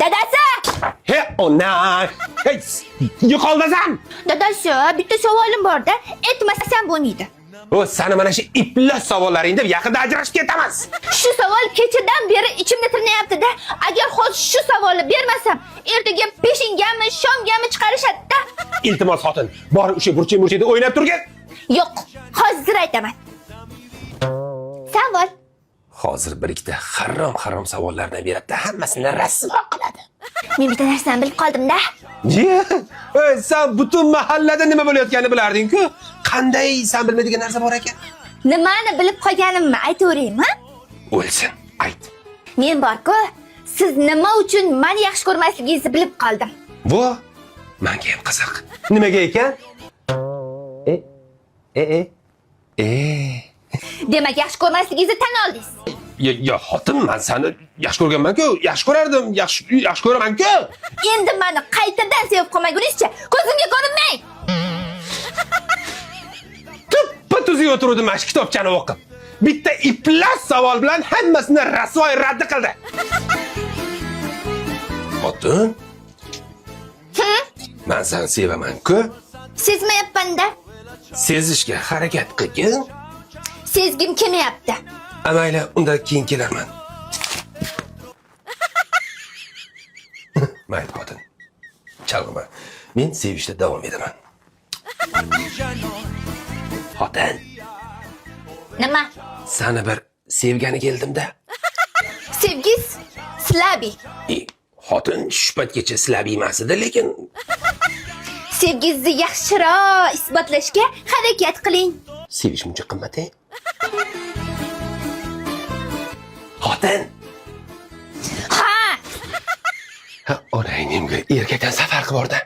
Dadasi! He, ona. Hey, yo'qoldasan. Dadasi, bitta savolim bor-da, aytmasam bo'lmaydi. O, sana mana shu iflos savollaringda yaqinda ajrashib ketamiz. Shu savol kechadan beri ichimda tirnayapti-da. Agar hozir shu savolni bermasam, ertaga peshingamni, shomgamni chiqarishadi-da. Iltimos xotin, bor o'sha burchak-murchakda o'ynab turgin. Yo'q, hozir aytaman. Savol. Hozir bir ikkita harom savollardan beradi, hammasini rasvo qiladi. Men bitta narsani bilib qoldim-da. Ey, sen butun mahallada nima bo'layotganini bilarding-ku. Qanday sen bilmaydigan narsa bor ekan? Nimani bilib qolganimni aytaveraymi? O'lsin, ayt. Men bor-ku, siz nima uchun meni yaxshi ko'rmasligingizni bilib qoldim. Bu menga ham qiziq. Nimaga ekan? Demak, yaxshi ko'rmasligingizni tan oldingiz. Ya xotin, men seni yaxshi ko'rganman-ku, yaxshi ko'rardim, yaxshi ko'raman-ku. Endi meni qaytadan sevib qolmagunizcha, ko'zimga ko'rinmang. Tuppa-tuzuk o'tirdim mana shu kitobchani o'qib. Bitta iflos savol bilan hammasini rasvoy radd qildi. Xotin? Men seni sevaman-ku. Sezmayapman-da. Sezishga harakat qilgin. Sezgim kelmayapti. Mayli, unda keyin kelarman. Mayli xotin. Chalg'ima. Men sevishda davom etaman. Xotin. Nima? Seni bir sevgani keldim-da. Sevgiz Slabi. Xotin shubhatgacha Slabi emas edi, lekin Sevgizni yaxshiroq isbotlashga harakat qiling. sevish muncha qimmat-a? Xotin. Ha, onangimga erkakdan safar qilib bordi.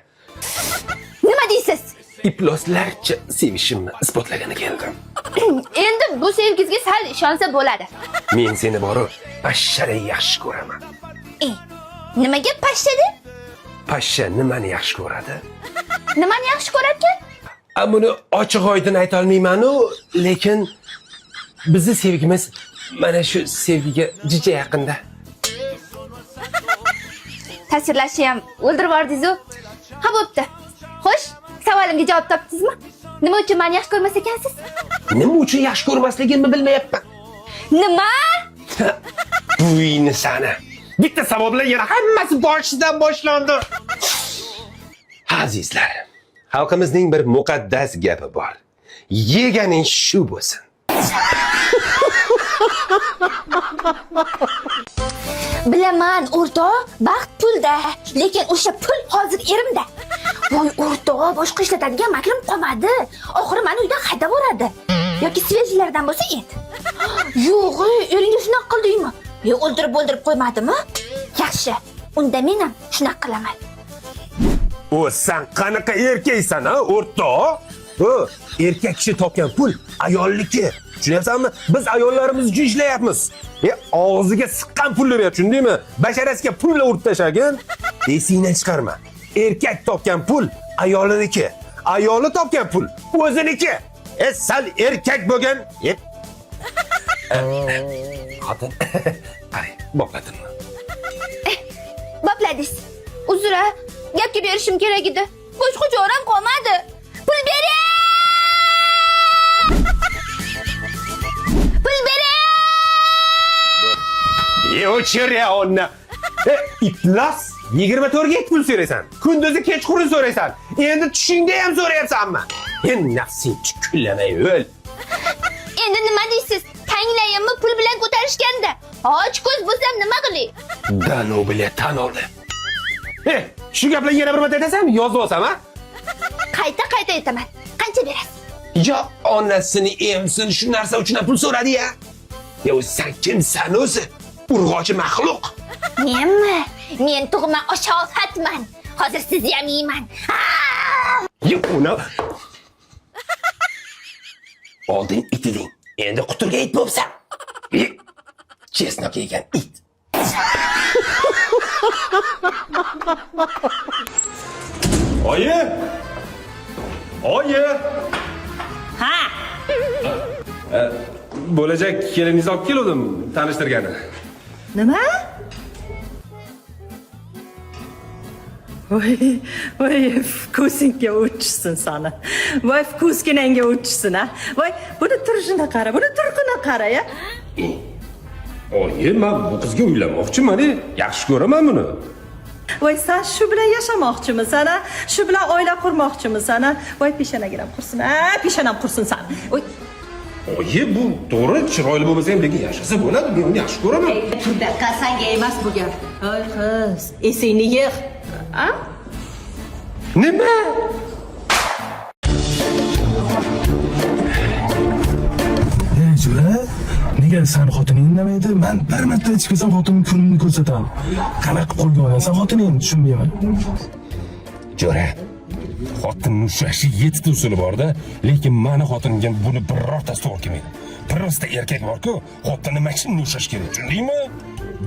Nima deysiz? Ifloslarcha sevishimni isbotlagani keldim. Endi bu sevgizga sal ishonsa bo'ladi. Men seni boru pashshara yaxshi ko'raman. Nimaga pashshada? Pashsha nimani yaxshi ko'radi? Nimani yaxshi ko'rarkan? Buni ochiq-oydin ayta olmayman-u, lekin bizning sevgimiz mana shu sevgiga jicha yaqinda. Ta'sirlashni ham o'ldirib yubordingiz-ku. Ha, bo'pti. Xo'sh, savolimga javob topdingizmi? Nima uchun meni yaxshi ko'rmas ekansiz? Nima uchun yaxshi ko'rmasligimni bilmayapman. Nima? Buyni sana. Bitta savol bilan yana hammasi boshidan boshlandi. Azizlar, xalqimizning bir muqaddas gapi bor. Yeganing shu bo'lsin. Bilaman, o'rtoq, baxt pulda, lekin o'sha pul hozir erimda. Voy o'rtoq, boshqa ishlatadigan makrim qolmadi. Oxiri meni uydan haydab yuboradi. Yoki svejlardan bo'lsa et. Yo'q, eringiz shunaqa qildingmi? O'ldirib qo'ymadimi? Yaxshi, unda men ham shunaqa qilaman. O, sen qanaqa erkaksan, ha, o'rtoq? Erkak kishi topgan pul ayolliki. Tushunyapsanmi? Biz ayollarimiz uchun ishlayapmiz. Og'ziga siqqan pulni beryapti, tushundingmi? Basharasiga pulla urib tashagin. Esingdan chiqarma. Erkak topgan pul ayoliniki. Ayoli topgan pul o'ziniki. Sal erkak bo'lgan. Xotin, qay, bopladimmi? Bopladingiz. Uzra, gapga berishim kerak edi. Boshqa joram qolmadi. Pul bering! Pul bering! O'chir ya onna. Iflos 24 ga pul so'raysan. Kunduzi kechqurun so'raysan. Endi tushingda ham so'rayapsanmi? Nafsing chuqullamay o'l. Endi nima deysiz? Tanglayimni pul bilan ko'tarishganda. Och ko'z bo'lsam nima qilay? Dano bilan tan oldi. Shu gaplarni yana bir marta aytasanmi? Yozib olsam, ha? Qayta aytaman. Qancha berasiz? Yo, onasini emsin shu narsa uchun pul so'radi-ya. Yo, sen kimsan o'zi? Urg'ochi maxluq. Menmi? Men tug'ma oshofatman. Hozir sizni ham yeyman. Yo, uni oldin it eding. Endi quturga it bo'lsan. Chesnoq yegan it. Oyi! Oyi! Ha! Bo'lajak keliningizni olib keldim, tanishtirgani. Nima? voy vkusinga o'tishsin sani. Voy vkusginangga o'tishsin ha. Voy buni turishini qara, buni turqini qara ya. Oyi, men bu qizga uylanmoqchiman, yaxshi ko'raman buni. Voy sen shu bilan yashamoqchimisan ha? Shu bilan oila qurmoqchimisan ha? Voy peshanagiram qursin ha, peshanam qursin san. Voy Oyi, bu to'g'ri, chiroyli bo'lmasa ham lekin yashasa bo'ladi, men uni yaxshi ko'raman. tunda qasanga emas bu gap. Voy qiz, esingni yig'. Ha? Nima? Jo'ra, nega san xotining indamaydi? Men bir marta aytib kelsam xotining kunini ko'rsataman. Qanaqa qo'lga olasan xotiningni tushunmayman. Jo'ra, xotinning ushlashi yettita usuli bor-da, lekin meni xotinimga buni birortasi to'g'ri kelmaydi. Birorta erkak bor-ku, xotinni mashinani ushlash kerak, tushundingmi?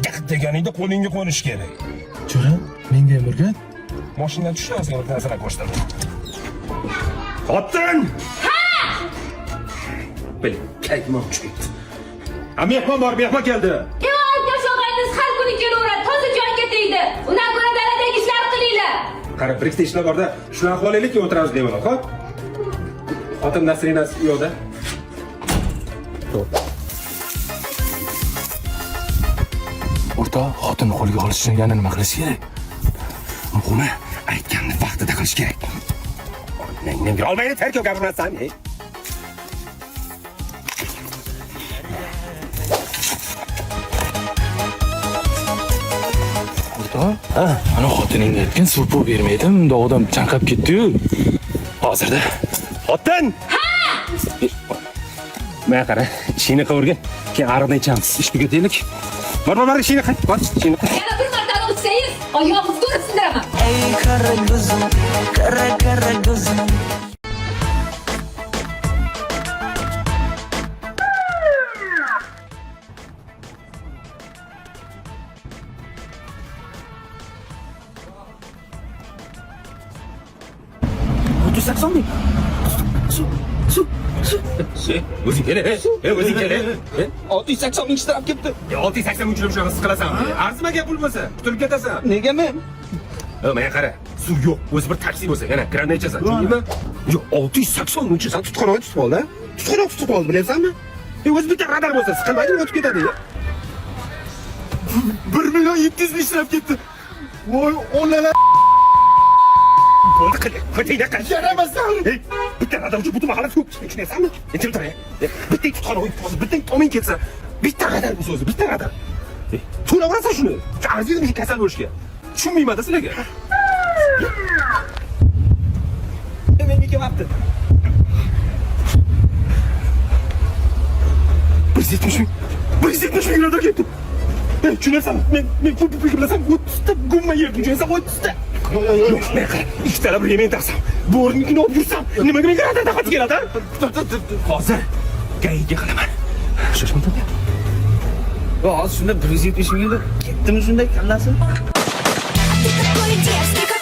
Gaq deganingda qo'lingga qo'nish kerak. Jo'ra, menga ham o'rgat. Mashinadan tushmasdan nazarat ko'rsataman. Xotin! Bil, kayfim chiqdi. Mehmon bor, mehmon keldi. Yo'g'ingiz har kuni kelaveradi, toza jonga tegdi. Undan ko'ra daladagi ishlar qilinglar. Qara, bir ikkita ishlar bor-da, shularni qilib olaylik, o'tiramiz deyman, xo'p? Xotin Nasrinas yo'qda. O'rta, xotinni qo'lga olish uchun yana nima qilish kerak? Muhimi, aytganni vaqtida qilish kerak. Men olmaydi, terkov gapirmasam, Ana xotiningga aytgan surpov bermaydim, unda odam chanqab ketdi-yu. Hozirda. Xotin! Ha! Mana qara, ishingni qilavergin. Keyin ariqdan ichamiz. Ish tugataylik. Bor, ishingni qil. Bor, ishingni qil. Yana bir marta o'tsangiz, oyog'ingizni urib sindiraman. Ey kara gözüm, kara kara gözüm. O'zing kela, o'zing kela. 680 ming ishtirok ketdi. 680 ming shunaqa qilasan. Arzimaga pul bo'lsa, qutulib ketasan. Nega men? Mana qara, suv yo'q. O'zi bir taksi bo'lsa, yana krandan ichasan. Tushundingmi? Yo'q, 680 ming san tutqanoq tutib oldi. Tutqanoq tutib oldi, bilasanmi? O'zi bitta radar bo'lsa, siqilmaydi, o'tib ketadi. 1 million 700 ming ishtirok ketdi. Voy, onalar. Bo'ldi, qilingda qil. Yaramasan. Bitta radar uchun butun mahalla ko'p tushunasanmi? Endi tur. Bitta tutqanoq o'tib, bitta tomin ketsa, bitta radar bo'lsa o'zi, bitta radar. To'laverasan shuni. Arziydi shu kasal bo'lishga. Tushunmayman-da sizlarga. Menga kelmabdi. 170 ming. 170 ming radar ketdi. Tushunasan, men pul bilasam, 30 ta gumma yerga tushunasan, 30 ta. Yo'q, men qara, ikkita bir yemen taqsam, bu o'rnikni olib yursam, nimaga menga radar taqat keladi? Hozir gayiga qilaman. Shoshmaydi. Hozir shunda 170 ming ketdimi shunday kallasi? Ты такой дерзкий,